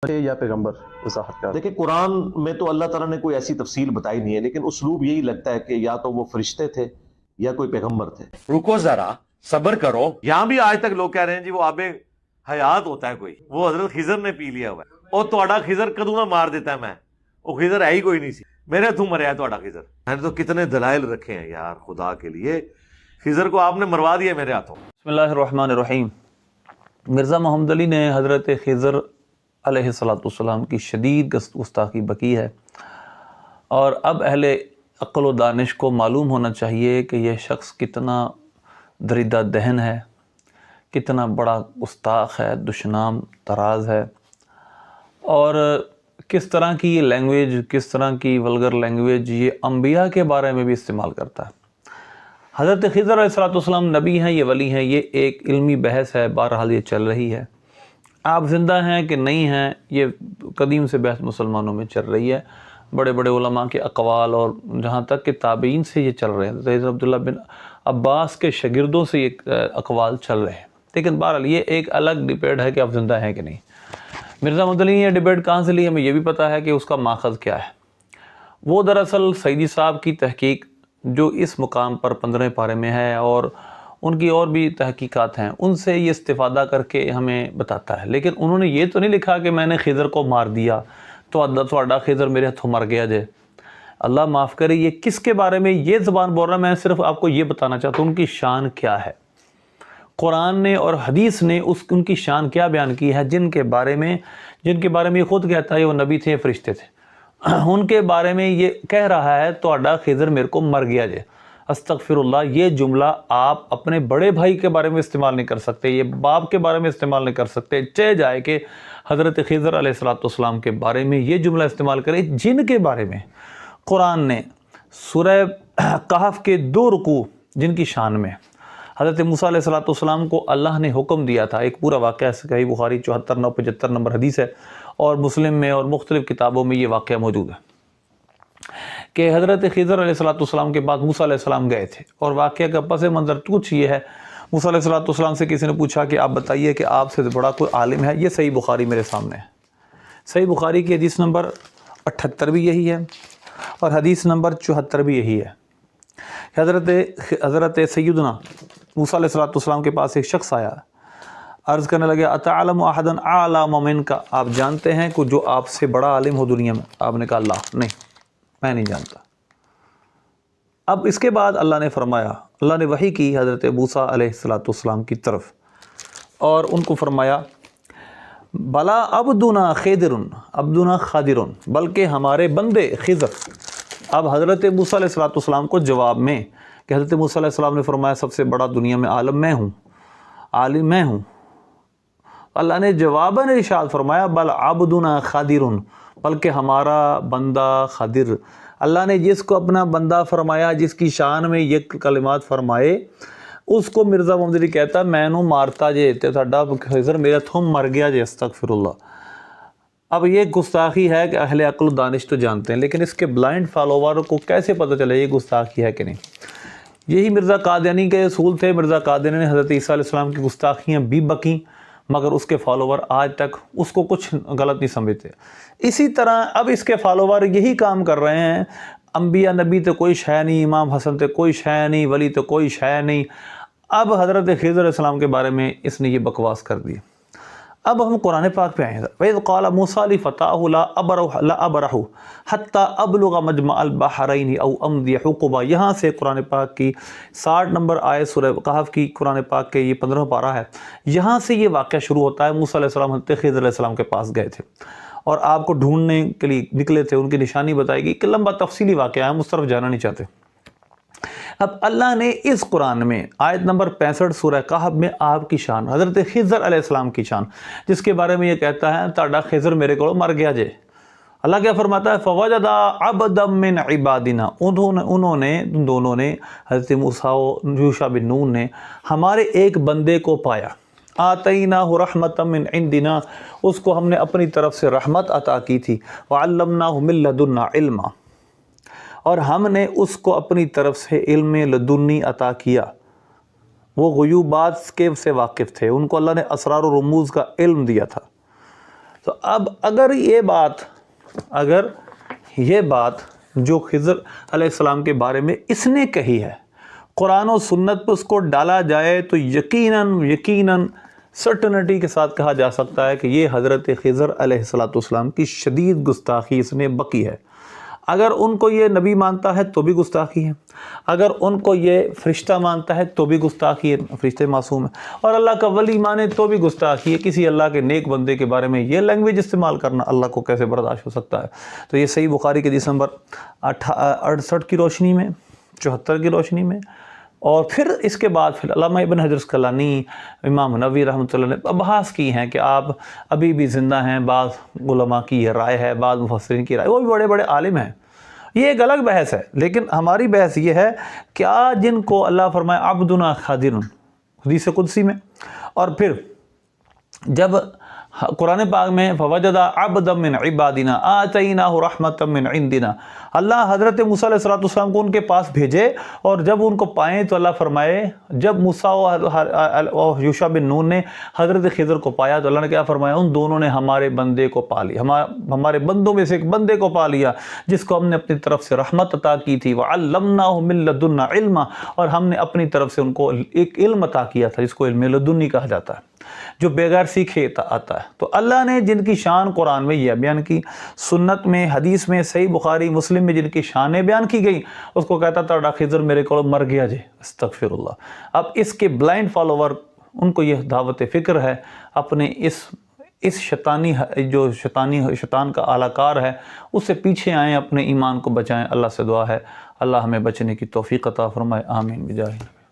یا پیغمبر وضاحت کر؟ دیکھیں قرآن میں تو اللہ تعالیٰ نے کوئی ایسی تفصیل بتائی نہیں ہے، لیکن اسلوب یہی لگتا ہے کہ یا تو وہ فرشتے تھے یا کوئی پیغمبر تھے۔ رکو ذرا، صبر کرو۔ یہاں بھی آج تک لوگ کہہ رہے ہیں جی وہ آب حیات ہوتا ہے کوئی، وہ حضرت خضر نے پی لیا ہوا ہے، اور تہاڈا خضر کدوں نہ مار دیتا ہے میں، وہ خضر ہے ہی کوئی نہیں سی، میرے تھوں مریا ہے تہاڈا خضر۔ میں نے تو کتنے دلائل رکھے ہیں یار خدا کے لیے، خضر کو آپ نے مروا دیا میرے ہاتھوں۔ بسم اللہ الرحمن الرحیم۔ مرزا محمد علی نے حضرت خضر علیہ السلام کی شدید گستاخی بکی ہے، اور اب اہل عقل و دانش کو معلوم ہونا چاہیے کہ یہ شخص کتنا دریدہ دہن ہے، کتنا بڑا گستاخ ہے، دشنام طراز ہے، اور کس طرح کی یہ لینگویج، کس طرح کی ولگر لینگویج یہ انبیاء کے بارے میں بھی استعمال کرتا ہے۔ حضرت خضر علیہ السلام نبی ہیں، یہ ولی ہیں، یہ ایک علمی بحث ہے، بہرحال یہ چل رہی ہے۔ آپ زندہ ہیں کہ نہیں ہیں یہ قدیم سے بحث مسلمانوں میں چل رہی ہے، بڑے بڑے علماء کے اقوال، اور جہاں تک کہ تابعین سے یہ چل رہے ہیں، حضرت عبداللہ بن عباس کے شاگردوں سے یہ اقوال چل رہے ہیں، لیکن بہرحال یہ ایک الگ ڈبیٹ ہے کہ آپ زندہ ہیں کہ نہیں۔ مرزا محمد علی نے یہ ڈبیٹ کہاں سے لی، ہمیں یہ بھی پتہ ہے کہ اس کا ماخذ کیا ہے۔ وہ دراصل سعیدی صاحب کی تحقیق جو اس مقام پر 15 پارے میں ہے، اور ان کی اور بھی تحقیقات ہیں، ان سے یہ استفادہ کر کے ہمیں بتاتا ہے، لیکن انہوں نے یہ تو نہیں لکھا کہ میں نے خضر کو مار دیا تو تہاڈا خضر میرے ہاتھوں مر گیا جے۔ اللہ معاف کرے، یہ کس کے بارے میں یہ زبان بول رہا ہے؟ میں صرف آپ کو یہ بتانا چاہتا ہوں ان کی شان کیا ہے۔ قرآن نے اور حدیث نے ان کی شان کیا بیان کی ہے، جن کے بارے میں یہ خود کہتا ہے وہ نبی تھے، فرشتے تھے، ان کے بارے میں یہ کہہ رہا ہے تہاڈا خضر میرے کو مر گیا جے۔ استغفر اللہ، یہ جملہ آپ اپنے بڑے بھائی کے بارے میں استعمال نہیں کر سکتے، یہ باپ کے بارے میں استعمال نہیں کر سکتے، چاہے جائے کہ حضرت خضر علیہ السلام کے بارے میں یہ جملہ استعمال کرے جن کے بارے میں قرآن نے سورہ کہف کے 2 رکوع جن کی شان میں حضرت موسیٰ علیہ السلام کو اللہ نے حکم دیا تھا۔ ایک پورا واقعہ صحیح بخاری 74-75 نمبر حدیث ہے، اور مسلم میں اور مختلف کتابوں میں یہ واقعہ موجود ہے کہ حضرت خضر علیہ السلام کے بعد موسیٰ علیہ السلام گئے تھے، اور واقعہ کا پس منظر کچھ یہ ہے۔ موسیٰ علیہ السلام سے کسی نے پوچھا کہ آپ بتائیے کہ آپ سے بڑا کوئی عالم ہے؟ یہ صحیح بخاری میرے سامنے ہے، صحیح بخاری کی حدیث نمبر 78 بھی یہی ہے، اور حدیث نمبر 74 بھی یہی ہے۔ حضرت سیدنا موسیٰ علیہ السلام کے پاس ایک شخص آیا، عرض کرنے لگے اتعلم احدا اعلم منک، آپ جانتے ہیں کہ جو آپ سے بڑا عالم ہو دنیا میں؟ آپ نے کہا اللہ نہیں، میں نہیں جانتا۔ اب اس کے بعد اللہ نے فرمایا، اللہ نے وحی کی حضرت موسیٰ علیہ السلام کی طرف، اور ان کو فرمایا بلا عبدنا خضر، عبدنا خضر، بلکہ ہمارے بندے خضر۔ اب حضرت موسیٰ علیہ السلام کو جواب میں کہ حضرت موسیٰ علیہ السلام نے فرمایا سب سے بڑا دنیا میں عالم میں ہوں، عالم میں ہوں، اللہ نے جواباً ارشاد فرمایا بل عبدنا خضر، بلکہ ہمارا بندہ خضر۔ اللہ نے جس کو اپنا بندہ فرمایا، جس کی شان میں یہ کلمات فرمائے، اس کو مرزا محمد علی کہتا میں نو مارتا جے تے تہاڈا خضر میرا تھم مر گیا جے، استغفر اللہ۔ اب یہ گستاخی ہے کہ اہل عقل و دانش تو جانتے ہیں، لیکن اس کے بلائنڈ فالوور کو کیسے پتہ چلے یہ گستاخی ہے کہ نہیں؟ یہی مرزا قادیانی کے اصول تھے۔ مرزا قادیانی نے حضرت عیسیٰ علیہ السلام کی گستاخیاں بھی بکیں، مگر اس کے فالوور آج تک اس کو کچھ غلط نہیں سمجھتے۔ اسی طرح اب اس کے فالوور یہی کام کر رہے ہیں، انبیاء نبی تو کوئی شے نہیں، امام حسن تو کوئی شے نہیں، ولی تو کوئی شے نہیں۔ اب حضرت خضر علیہ السلام کے بارے میں اس نے یہ بکواس کر دی۔ اب ہم قرآن پاک پہ آئے ہیں۔ وَإِذْ قَالَ مُوسَىٰ لِفَتَاهُ لَا أَبْرَحُ حَتَّىٰ أَبْلُغَ مَجْمَعَ الْبَحْرَيْنِ أَوْ أَمْضِيَ حُقُبًا، یہاں سے قرآن پاک کی 60 نمبر آیت سورہ کہف کی قرآن پاک کے یہ 15 پارہ ہے، یہاں سے یہ واقعہ شروع ہوتا ہے۔ موسیٰ علیہ السلام حضرت خضر علیہ السلام کے پاس گئے تھے، اور آپ کو ڈھونڈنے کے لیے نکلے تھے، ان کی نشانی بتائی گئی، کہ لمبا تفصیلی واقعہ ہے، ہم اس طرف جانا نہیں چاہتے۔ اب اللہ نے اس قرآن میں آیت نمبر 65 سورہ کہف میں آپ کی شان، حضرت خضر علیہ السلام کی شان، جس کے بارے میں یہ کہتا ہے تہاڈا خضر میرے کو مر گیا جے، اللہ کیا فرماتا ہے فَوَجَدَ عَبْدًا مِّنْ عِبَادِنَا، ان دونوں نے حضرت موسیٰ و یوشع بن نون نے ہمارے ایک بندے کو پایا، آتَيْنَاهُ رَحْمَةً مِّنْ عِنْدِنَا، اس کو ہم نے اپنی طرف سے رحمت عطا کی تھی، وَعَلَّمْنَاهُ مِن لَّدُنَّا عِلْمًا، اور ہم نے اس کو اپنی طرف سے علم لدنی عطا کیا۔ وہ غیوبات کے سے واقف تھے، ان کو اللہ نے اسرار و رموز کا علم دیا تھا۔ تو اب اگر یہ بات جو خضر علیہ السلام کے بارے میں اس نے کہی ہے قرآن و سنت پہ اس کو ڈالا جائے تو یقیناً سرٹنٹی کے ساتھ کہا جا سکتا ہے کہ یہ حضرت خضر علیہ السلام کی شدید گستاخی اس نے بکی ہے۔ اگر ان کو یہ نبی مانتا ہے تو بھی گستاخی ہے، اگر ان کو یہ فرشتہ مانتا ہے تو بھی گستاخی ہے، فرشتے معصوم ہیں، اور اللہ کا ولی مانے تو بھی گستاخی ہے۔ کسی اللہ کے نیک بندے کے بارے میں یہ لینگویج استعمال کرنا اللہ کو کیسے برداشت ہو سکتا ہے؟ تو یہ صحیح بخاری کے حدیث نمبر 68 کی روشنی میں، 74 کی روشنی میں، اور پھر اس کے بعد پھر علامہ ابن حجر اسقلانی، امام نووی رحمۃ اللہ نے بحث کی ہیں کہ آپ ابھی بھی زندہ ہیں، بعض علماء کی یہ رائے ہے، بعض مفسرین کی رائے، وہ بھی بڑے بڑے عالم ہیں، یہ ایک الگ بحث ہے۔ لیکن ہماری بحث یہ ہے کیا جن کو اللہ فرمائے عبدنا خادر حدیث قدسی میں، اور پھر جب قرآن پاک میں فوجد عبدا من عبادنا آتیناہ رحمۃ من عندنا، اللہ حضرت موسیٰ علیہ السلام کو ان کے پاس بھیجے، اور جب ان کو پائیں تو اللہ فرمائے جب موسیٰ اور یوشع بن نون نے حضرت خضر کو پایا تو اللہ نے کیا فرمایا؟ ان دونوں نے ہمارے بندے کو پا لیا، ہمارے بندوں میں سے ایک بندے کو پا لیا جس کو ہم نے اپنی طرف سے رحمت عطا کی تھی، وعلمناہ من لدنا علما، اور ہم نے اپنی طرف سے ان کو ایک علم عطا کیا تھا جس کو علم لدنی کہا جاتا ہے، جو بغیر سیکھے آتا ہے۔ تو اللہ نے جن کی شان قرآن میں یہ بیان کی، سنت میں، حدیث میں، صحیح بخاری مسلم میں جن کی شانیں بیان کی گئی، اس کو کہتا تھا خضر میرے کو مر گیا جی، استغفر اللہ۔ اب اس کے بلائنڈ فالوور ان کو یہ دعوت فکر ہے، اپنے اس شیطان کا اعلی کار ہے، اس سے پیچھے آئیں، اپنے ایمان کو بچائیں۔ اللہ سے دعا ہے اللہ ہمیں بچنے کی توفیق عطا فرمائے، آمین بجاہ